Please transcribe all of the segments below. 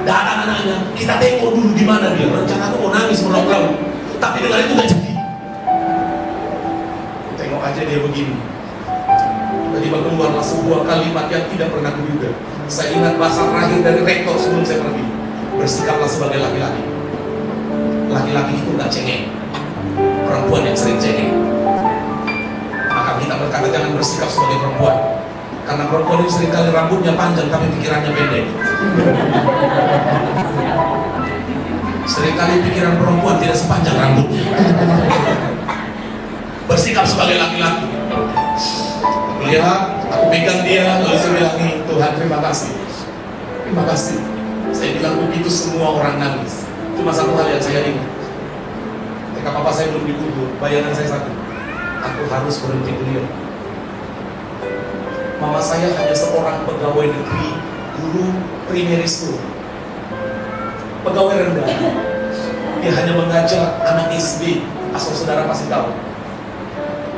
datang anaknya, kita tengok dulu gimana dia. Rencana aku mau nangis, meraup-raup, tapi dengan itu gak jadi. Tengok aja dia begini. Tiba-tiba keluarlah sebuah kalimat yang tidak pernah kuduga. Saya ingat bahasa terakhir dari rektor sebelum saya pergi. Bersikaplah sebagai laki-laki. Laki-laki itu gak cengeng, perempuan yang sering cengeng. Maka kita berkata jangan bersikap sebagai perempuan, karena perempuan itu seringkali rambutnya panjang tapi pikirannya pendek. Seringkali pikiran perempuan tidak sepanjang rambutnya. Bersikap sebagai laki-laki. Melihat, aku pegang dia, lalu saya bilang, Tuhan terima kasih. Terima kasih. Saya bilang begitu semua orang nangis. Cuma satu hal yang saya ingat. Ketika papa saya belum dikubur, bayangan saya satu. Aku harus berhenti kuliah. Mama saya hanya seorang pegawai negeri, guru primary school. Pegawai rendah. Dia hanya mengajar anak SD, asal saudara pasti tahu.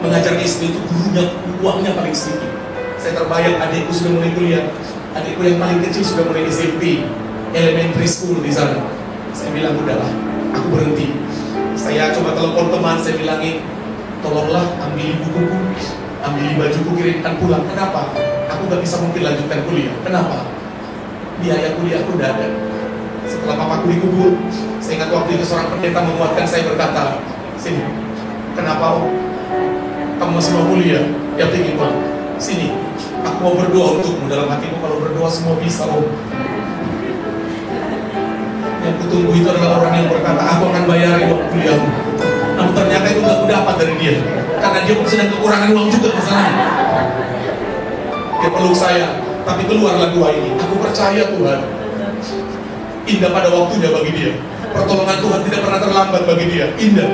Mengajar SD itu gurunya, uangnya paling sedikit. Saya terbayang adikku sudah mulai kuliah. Adikku yang paling kecil sudah mulai SMP, elementary school di sana. Saya bilang udahlah, aku berhenti. Saya coba telepon teman, saya bilangin, tolonglah ambil bukuku, ambil bajuku, kirimkan pulang. Kenapa? Aku gak bisa mungkin lanjutkan kuliah. Kenapa? Biaya kuliahku udah ada. Setelah papaku dikubur, saya ingat waktu itu seorang pendeta menguatkan saya, berkata, sini, kenapa Om? Kamu masih mau kuliah? Ya tinggi Om. Sini, aku mau berdoa untukmu. Dalam hatimu, kalau berdoa semua bisa Om. Yang kutunggu itu adalah orang yang berkata, aku akan bayarin uang kuliahmu. Namun ternyata itu gak kudapat dari dia, karena dia pun sedang kekurangan uang juga masalahnya. Dia peluk saya, tapi keluarlah doa ini. Aku percaya Tuhan indah pada waktunya bagi dia. Pertolongan Tuhan tidak pernah terlambat bagi dia. Indah.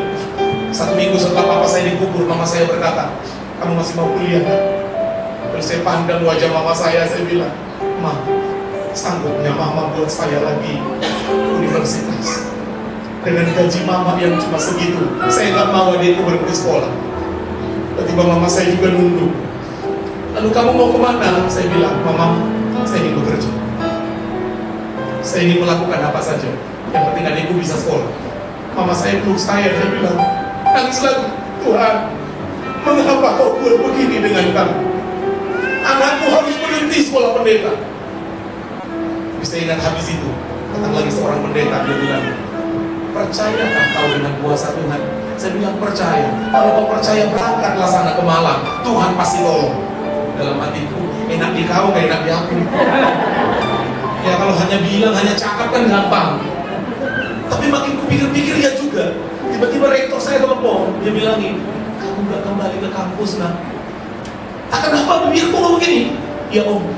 1 minggu setelah papa saya dikubur, mama saya berkata, kamu masih mau kuliah kan? Terus saya pandang wajah mama saya bilang, Ma, sanggupnya mama buat saya lagi universitas dengan gaji mama yang cuma segitu. Saya nggak mau adikku berhenti sekolah. Tiba-tiba mama saya juga nunduk. Lalu kamu mau kemana? Saya bilang, Mama, saya ingin bekerja. Saya ingin melakukan apa saja. Yang penting adikku bisa sekolah. Mama saya peluk saya, dia bilang, nangis lagi, Tuhan, mengapa kau buat begini dengan kamu? Anakku harus berhenti sekolah pendeta. Bisa ingat habis itu, datang lagi seorang pendeta, dia bilang, percayakah kau dengan kuasa Tuhan? Saya bilang percaya. Kalau kau percaya, berangkatlah sana ke Malang, Tuhan pasti tolong. Dalam hatiku, enak di kau, gak enak di aku. Ya kalau hanya bilang, hanya cakap kan gampang. Tapi makin kupikir-pikir ya juga. Tiba-tiba rektor saya telepon, dia bilangin, kamu gak kembali ke kampus nak? Tak kenapa bibirku ngomong begini? Ya Om,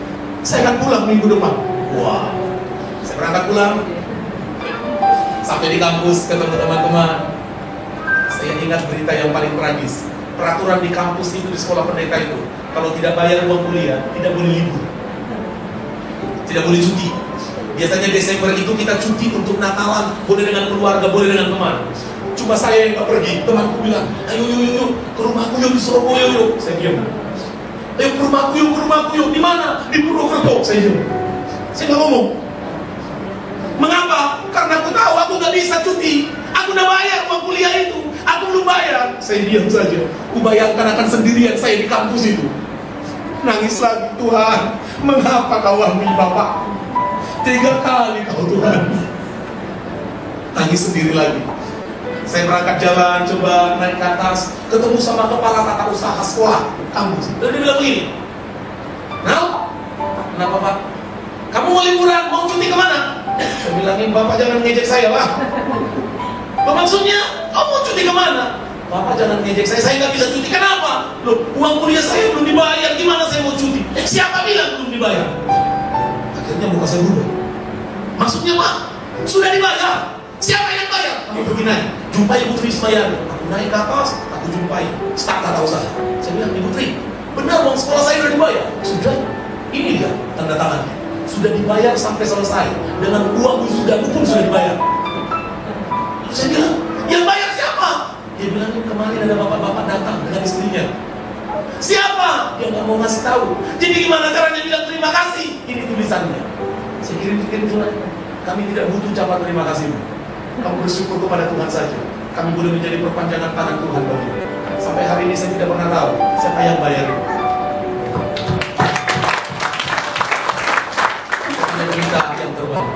saya akan pulang minggu depan. Wah, saya berangkat pulang. Sampai di kampus ketemu teman-teman. Saya ingat berita yang paling tragis. Peraturan di kampus itu, di sekolah pendeta itu, kalau tidak bayar uang kuliah, tidak boleh libur, tidak boleh cuti. Biasanya Desember itu kita cuti untuk Natalan, boleh dengan keluarga, boleh dengan teman. Cuma saya yang gak pergi. Temanku bilang, ayo yuk ke rumahku yuk di Surabaya yuk. Saya diam. Ayo ke rumahku yuk. Di mana? Di Purwokerto. Saya diam. Saya gak ngomong. Mengapa? Karena aku tahu aku gak bisa cuti. Aku udah bayar uang kuliah itu, aku belum bayar. Saya diam saja. Kubayangkan akan sendirian saya di kampus itu. Nangis lagi, Tuhan, mengapa kau ambil bapakku? 3 kali kau Tuhan. Nangis sendiri lagi. Saya berangkat jalan, coba naik ke atas, ketemu sama kepala tata usaha sekolah kampus. Dan dia bilang begini, Nal, kenapa Pak? Kamu mau liburan, mau cuti kemana? Saya bilangin, Bapak jangan ngejek saya lah. Maksudnya, kamu mau cuti kemana? Bapak jangan ngejek saya nggak bisa cuti. Kenapa? Loh, uang kuliah saya belum dibayar, gimana saya mau cuti? Siapa bilang belum dibayar? Akhirnya muka saya berubah. Maksudnya Pak, sudah dibayar. Siapa yang bayar? Kami pergi naik, jumpai Ibu Tri Ismayani. Aku naik ke atas, aku jumpai staf tata usaha. Saya bilang, Ibu Tri, benar uang sekolah saya sudah dibayar? Sudah, ini dia tanda tangannya. Sudah dibayar sampai selesai. Dengan uang wisuda pun sudah dibayar. Saya bilang, yang bayar siapa? Dia bilang, kemarin ada bapak-bapak datang dengan istrinya. Siapa? Dia nggak mau ngasih tahu. Jadi gimana caranya bilang terima kasih? Ini tulisannya. Saya kirim surat. Kami tidak butuh ucapan terima kasih. Kamu bersyukur kepada Tuhan saja. Kami boleh menjadi perpanjangan tangan Tuhan bagimu. Sampai hari ini saya tidak pernah tahu siapa yang bayar itu. Saya tidak minta yang terbaik.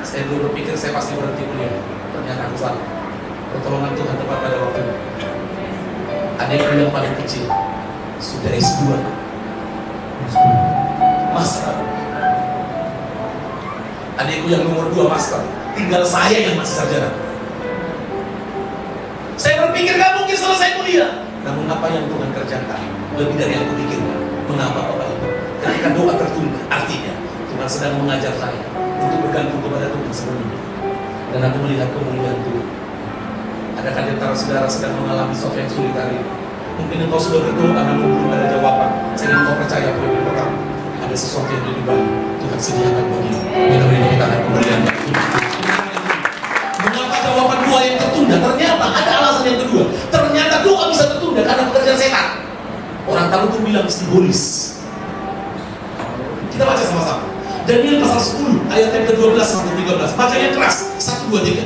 Saya dulu berpikir saya pasti berhenti kuliah. Ternyata aku salah. Pertolongan Tuhan tepat pada waktu itu. Adikku yang paling kecil sudah S2, master. Adikku yang nomor 2 master. Tinggal saya yang masih sarjana. Saya berpikir gak mungkin selesai kuliah. Namun apa yang Tuhan kerjakan lebih dari yang aku pikirkan. Mengapa Bapak Ibu? Ketika doa tertunda, artinya Tuhan sedang mengajar saya untuk bergantung kepada Tuhan sebelumnya. Dan aku melihat kemuliaan Tuhan. Adakah di antara saudara sedang mengalami sesuatu yang sulit hari ini? Mungkin engkau sudah berdoa namun belum ada jawaban. Saya ingin kau percaya bahwa yang pertama ada sesuatu yang lebih baik Tuhan sediakan bagimu. Kita beri tepuk tangan kemuliaan bagi Tuhan. Mengapa jawaban doa yang tertunda? Ternyata ada alasan yang kedua. Ternyata doa bisa tertunda karena pekerjaan setan. Orang tahu itu bilang simbolis. Kita baca sama-sama. Daniel pasal 10 ayat yang ke-12 sampai 13. Bacanya keras. 1, 2, 3.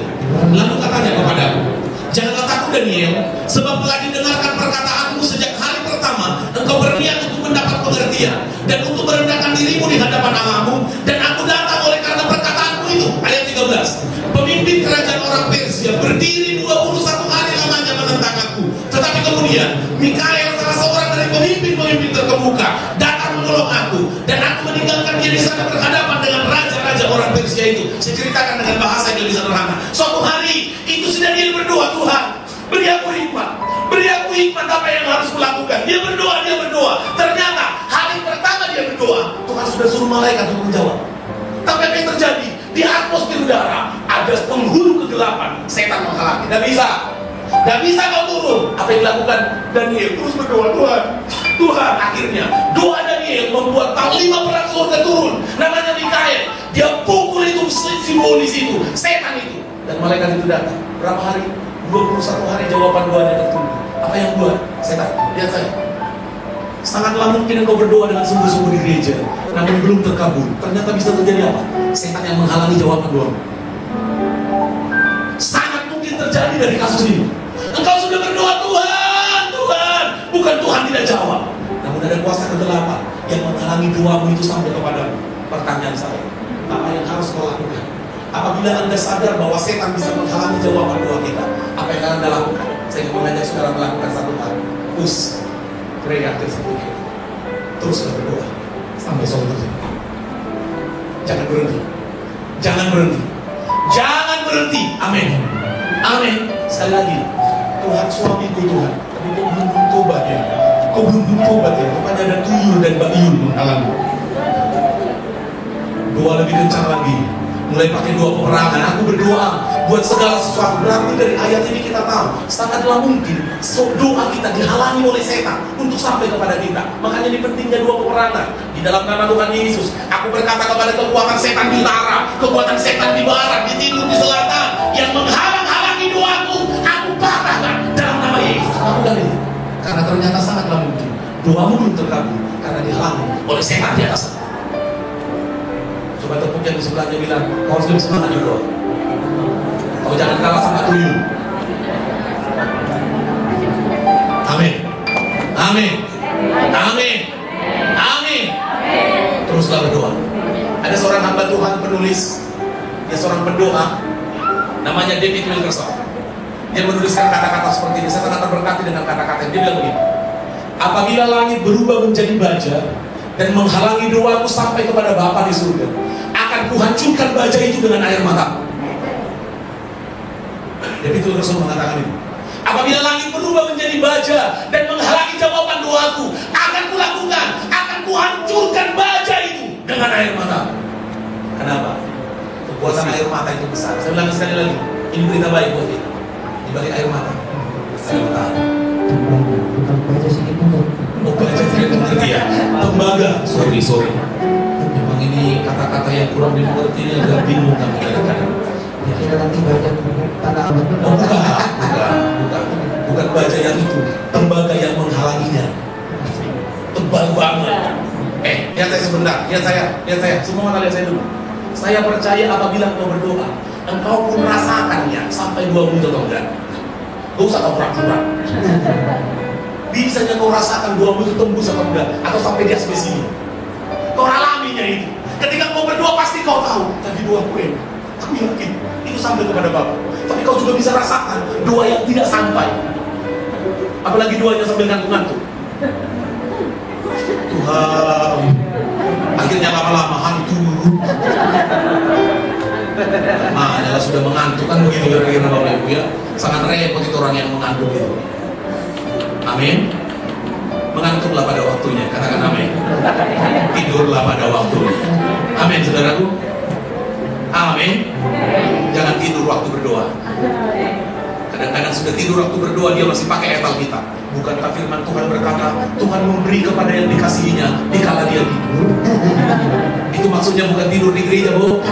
Lalu katanya kepadaku, janganlah takut Daniel, sebab telah didengarkan perkataanmu sejak hari pertama. Engkau berniat untuk mendapat pengertian dan untuk merendahkan dirimu di hadapan Allahmu, dan aku datang oleh karena perkataanmu itu. Ayat 13. Pemimpin kerajaan orang Persia berdiri 21 hari lamanya menentang aku. Tetapi kemudian Mikael, salah seorang dari pemimpin-pemimpin terkemuka, datang menolong aku, dan aku meninggalkan dia di sana berhadapan dengan raja-raja orang Persia itu. Saya ceritakan dengan bahasa yang lebih sederhana. Suatu hari itu sudah dia berdoa, Tuhan beri aku hikmat apa yang harus melakukan. Dia berdoa. Ternyata hari pertama dia berdoa, Tuhan sudah suruh malaikat untuk menjawab. Tapi apa yang terjadi? Di atmosfer udara ada penghulu kegelapan, setan menghalangi. Tidak bisa kau turun. Apa yang dilakukan Daniel? Terus berdoa, Tuhan. Akhirnya doa Daniel membuat panglima perang surga turun, namanya Mikael. Dia pukul itu simbolis itu, setan itu. Dan malaikat itu datang. Berapa hari? 21 hari jawaban doanya tertunda. Apa yang buat? Setan. Lihat saya. Sangatlah mungkin engkau berdoa dengan sungguh-sungguh di gereja, namun belum terkabul. Ternyata bisa terjadi apa? Setan yang menghalangi jawaban doa. Sangat mungkin terjadi dari kasus ini. Engkau sudah berdoa, Tuhan, bukan Tuhan tidak jawab, namun ada kuasa kegelapan yang menghalangi doamu itu sampai kepadamu. Pertanyaan saya, apa yang harus kau lakukan? Apabila Anda sadar bahwa setan bisa menghalangi jawaban doa kita, apa yang Anda lakukan? Saya ingin mengajak saudara melakukan satu hal. Pray after something. Teruslah berdoa sampai solusi. Jangan berhenti. Amin. Sekali lagi, Tuhan suamiku Tuhan, tapi kau belum tobat ya. Rupanya ada tuyul dan bayul menghalangi. Doa lebih kencang lagi. Mulai pakai doa peperangan. Aku berdoa buat segala sesuatu. Berarti dari ayat ini kita tahu sangatlah mungkin doa kita dihalangi oleh setan untuk sampai kepada kita. Makanya ini pentingnya doa peperangan. Di dalam nama Tuhan Yesus, aku berkata kepada kekuatan setan di utara, kekuatan setan di barat, di timur, di selatan yang menghalang-halangi doaku, aku patahkan dalam nama Yesus. Lakukan itu. Karena ternyata sangatlah mungkin doamu belum terkabul karena dihalangi oleh setan di atas sana. Coba tepuk yang di sebelahnya bilang, kau harus lebih semangat berdoa. Kau jangan kalah sama tuyul. Amin. Teruslah berdoa. Ada seorang hamba Tuhan penulis, dia seorang pendoa, namanya David Wilkerson. Dia menuliskan kata-kata seperti ini. Saya sangat terberkati dengan kata-kata ini. Dia bilang begini, apabila langit berubah menjadi baja dan menghalangi doaku sampai kepada Bapa di surga, akan kuhancurkan baja itu dengan air mata. David Wilkerson mengatakan ini. Apabila langit berubah menjadi baja dan menghalangi jawaban doaku, akan kulakukan, akan kuhancurkan baja itu dengan air mata. Kenapa? Kekuatan air mata itu besar. Saya bilang sekali lagi, ini berita baik buat kita. Di balik air mata ada matahari. Bukan baja sedikit pun. Oh, baja tidak mengerti ya. Tembaga. Sorry. Memang ini kata-kata yang kurang dimengerti, ini agak bingung kami kadang-kadang. Kira nanti baca tanah abad. Oh, bukan baja yang itu, tembaga yang menghalanginya. Tebal banget. Lihat saya sebentar, lihat saya. Semua mata lihat saya dulu. Saya percaya apabila engkau berdoa, engkau pun rasakannya sampai 2 bulan atau enggak. Gak usah kau pura-pura. Bisa kau rasakan 2 bulan tembus atau enggak, atau sampai dia sampai sini. Kau alaminya itu. Ketika kau berdoa pasti kau tahu. Tadi doaku enak. Aku yakin itu sampai kepada Bapa. Tapi kau juga bisa rasakan doa yang tidak sampai. Apalagi doanya sambil ngantuk-ngantuk. Tuhan, akhirnya lama-lama hantu. Adalah sudah mengantuk kan begitu kira-kira Bapak Ibu ya. Sangat repot itu orang yang mengantuk itu. Amin. Mengantuklah pada waktunya, katakan amin. Tidurlah pada waktunya. Amin, saudaraku. Amin. Jangan tidur waktu berdoa. Kadang-kadang sudah tidur waktu berdoa dia masih pakai etal kita. Bukankah firman Tuhan berkata, Tuhan memberi kepada yang dikasihinya dikala dia tidur. Itu maksudnya bukan tidur di gereja, Bu.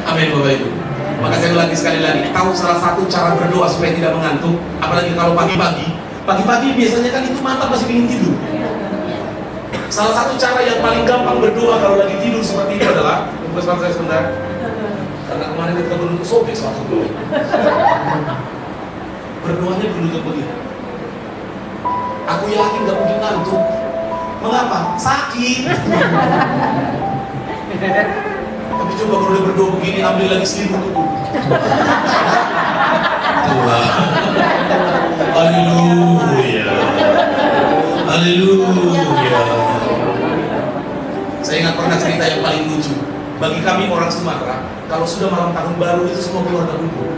Amin, Bapak Ibu. Maka saya ulangi sekali lagi, tahu salah satu cara berdoa supaya tidak mengantuk, apalagi kalau pagi-pagi. Pagi-pagi biasanya kan itu mata masih ingin tidur. Salah satu cara yang paling gampang berdoa kalau lagi tidur seperti itu adalah, tunggu saya sebentar. Karena kemarin kita berlutut sobek suatu doa. Berdoanya berlutut begitu. Aku yakin gak mungkin ngantuk. Mengapa? Sakit. Tapi coba kalau udah berdoa begini, ambil lagi selimut itu. Tuhan. Haleluya. Haleluya. Saya ingat pernah cerita yang paling lucu. Bagi kami orang Sumatera, kalau sudah malam tahun baru itu semua keluarga kumpul.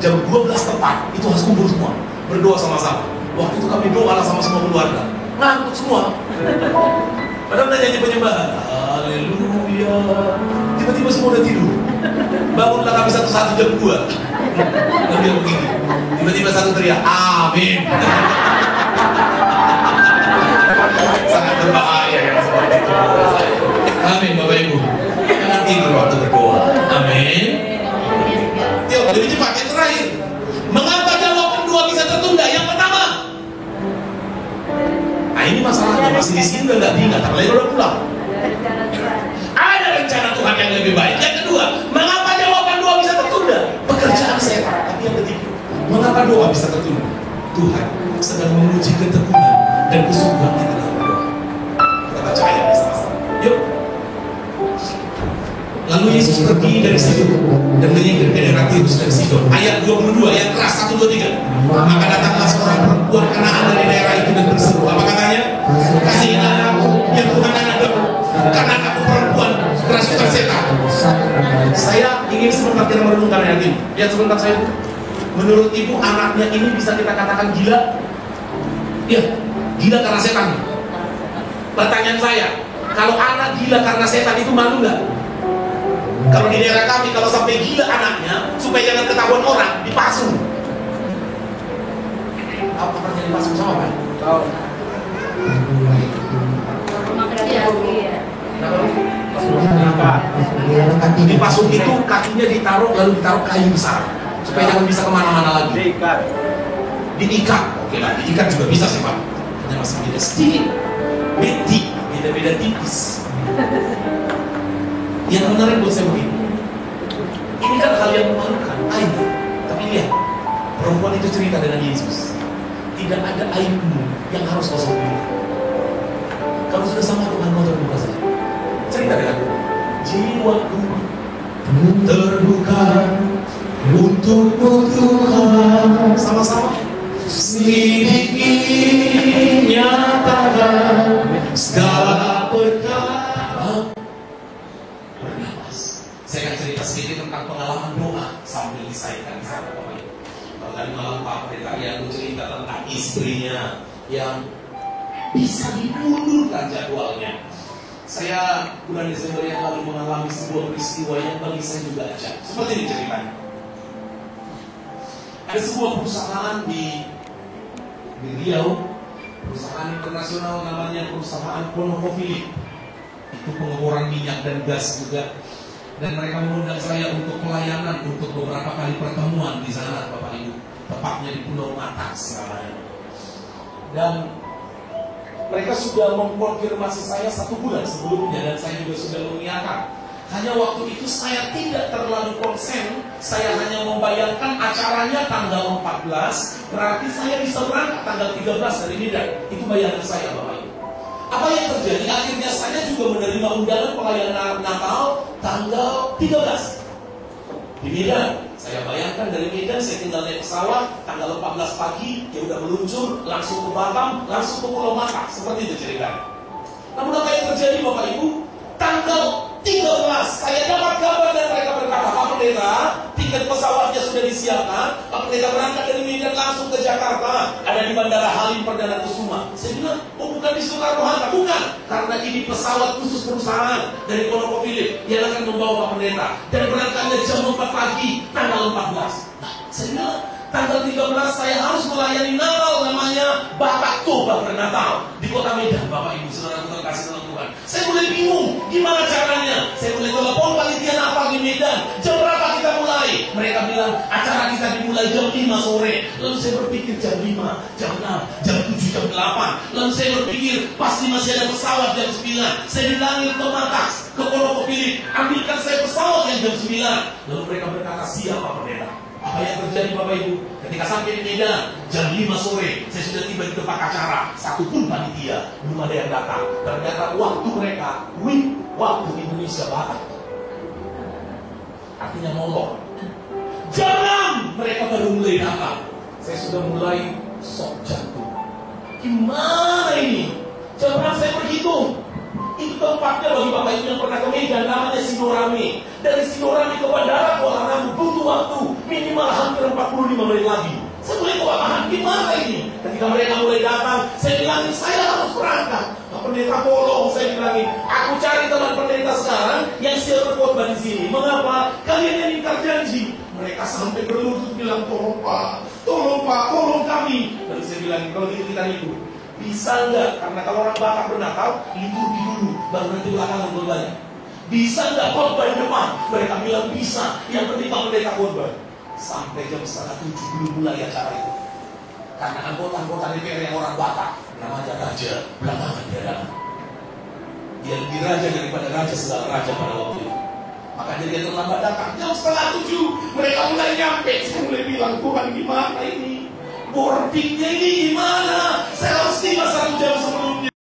Jam 12 tepat, itu harus kumpul semua. Berdoa sama-sama. Waktu itu kami doa lah sama semua keluarga. Ngantuk semua. Padahal udah nyanyi penyembahan. Haleluya. Tiba-tiba semua udah tidur. Bangunlah kami satu-satu jam 2. Ambil begini. Tiba-tiba satu teriak, amin. Sangat berbahaya yang seperti itu. Amin, Bapak Ibu. Jangan tidur waktu berdoa. Amin. Yuk, lebih cepat. Yang terakhir. Mengapa jawaban doa bisa tertunda? Yang pertama. Nah, ini masalahnya masih di sini udah nggak diingat, apalagi udah pulang. Ada rencana Tuhan yang lebih baik. Yang kedua, mengapa jawaban doa bisa tertunda? Pekerjaan setan. Tapi yang ketiga, mengapa doa bisa tertunda? Tuhan sedang menguji ketekunan dan kesungguhan kita dalam berdoa. Kita baca ayat bersama-sama. Yuk. Lalu Yesus pergi dari situ dan menyingkir ke daerah Tirus dan Sidon. Ayat 22, yang keras 1, 2, 3. Maka datanglah seorang perempuan Kanaan dari daerah itu dan berseru. Apa katanya? Kasihilah aku, ya Tuhan anakku, karena aku perempuan kerasukan setan. Saya ingin sebentar kita merenungkan ayat ini. Lihat sebentar saya. Menurut ibu anaknya ini bisa kita katakan gila? Iya, gila karena setan. Pertanyaan saya, kalau anak gila karena setan itu malu nggak? Kalau di daerah kami, kalau sampai gila anaknya, supaya jangan ketahuan orang, dipasung. Apa pernah dipasung sama Pak? Tahu. Dipasung itu kakinya ditaruh, lalu ditaruh kayu besar, supaya jangan bisa kemana-mana lagi. Diikat. Oke lah, diikat juga bisa sih Pak. Hanya masih beda sedikit. Beda-beda tipis. Yang menarik buat saya begini, ini kan hal yang memalukan, aib. Tapi lihat, perempuan itu cerita dengan Yesus. Tidak ada aibmu yang harus kau sembunyikan. Kalau sudah sama Tuhan, kau terbuka saja. Cerita dengan jiwaku terbuka untukmu Tuhan. Sama-sama. Selidiki, nyatakan segala perkara. Saya akan cerita sedikit tentang pengalaman doa sambil disayangkan di sana Bapak Ibu. Kalau tadi malam Pak Pendeta yang cerita tentang istrinya yang bisa dimundurkan jadwalnya. Saya bulan Desember yang lalu mengalami sebuah peristiwa yang bagi saya juga ajaib. Seperti ini ceritanya. Ada sebuah perusahaan di Riau, perusahaan internasional namanya perusahaan ConocoPhillips. Itu pengeboran minyak dan gas juga. Dan mereka mengundang saya untuk pelayanan untuk beberapa kali pertemuan di sana Bapak Ibu, tepatnya di Pulau Matak Surabaya. Dan Mereka sudah mengkonfirmasi saya 1 bulan sebelumnya, dan saya juga sudah mengiyakan. Hanya waktu itu saya tidak terlalu konsen. Saya hanya membayangkan acaranya tanggal 14, berarti saya bisa berangkat tanggal 13 dari Medan. Itu bayangan saya, Bapak Ibu. Apa yang terjadi? Akhirnya saya juga menerima undangan pelayanan Natal tanggal 13 di Medan. Saya bayangkan dari Medan, saya tinggal naik pesawat, tanggal 14 pagi, dia udah meluncur, langsung ke Batam, langsung ke Pulau Maka. Seperti itu ceritanya. Namun apa yang terjadi, Bapak Ibu? Tanggal 13, saya dapat kabar dan mereka berkata, Pak Pendeta, tiket pesawatnya sudah disiapkan. Pak Pendeta berangkat dari Medan langsung ke Jakarta, ada di Bandara Halim Perdana Kusuma. Saya bilang, oh bukan di Soekarno-Hatta, bukan. Karena ini pesawat khusus perusahaan dari ConocoPhillips yang akan membawa Pak Pendeta. Dan berangkatnya jam 4 pagi, tanggal 14. Nah, saya bilang, tanggal 13 saya harus melayani Natal, namanya Batak Toba bernatal di kota Medan. Bapak Ibu saudara terkasih dalam Tuhan, saya mulai bingung gimana caranya. Saya mulai telepon panitia Natal di Medan, jam berapa kita mulai? Mereka bilang acara kita dimulai jam 5 sore. Lalu saya berpikir jam 5, jam 6, jam 7, jam 8. Lalu saya berpikir pasti masih ada pesawat jam 9. Saya bilangin ke Matax, ke ConocoPhillips, ambilkan saya pesawat yang jam 9. Lalu mereka berkata, siap Pak Pendeta. Apa yang terjadi Bapak Ibu? Ketika sampai di Medan jam 5 sore, saya sudah tiba di tempat acara. Satupun panitia belum ada yang datang. Ternyata waktu mereka waktu Indonesia Barat, artinya molor. Jam 6 mereka baru mulai datang. Saya sudah mulai sok jantung. Gimana ini? Jam 6 saya berhitung. Itu tempatnya bagi Bapak Ibu yang pernah ke Medan, namanya Sinorame. Dari Sinorame ke Bandara Kuala Namu butuh waktu minimal hampir 45 menit lagi. Saya mulai kewalahan, gimana ini? Ketika mereka mulai datang, saya bilangin, saya harus berangkat. Pak Pendeta tolong, saya bilangin, aku cari teman pendeta sekarang yang siap berkhotbah di sini. Mengapa? Kalian yang ingkar janji. Mereka sampai berlutut bilang, tolong Pak, tolong kami. Lalu saya bilang, kalau gitu kita ikut. Bisa enggak? Karena kalau orang Batak bernatal, liturgi dulu, baru nanti belakangan khotbahnya. Bisa enggak khotbah di depan? Mereka bilang bisa. Yang penting Pak Pendeta khotbah. Sampai jam 6:30 belum mulai acara itu. Karena anggota-anggota DPR yang orang Batak, namanya raja, belakangan dia datang. Dia lebih raja daripada raja segala raja pada waktu itu. Maka dia terlambat datang. Jam 6:30 mereka mulai nyampe. Saya mulai bilang, Tuhan gimana ini? Boardingnya ini gimana? Saya harus tiba 1 jam sebelumnya.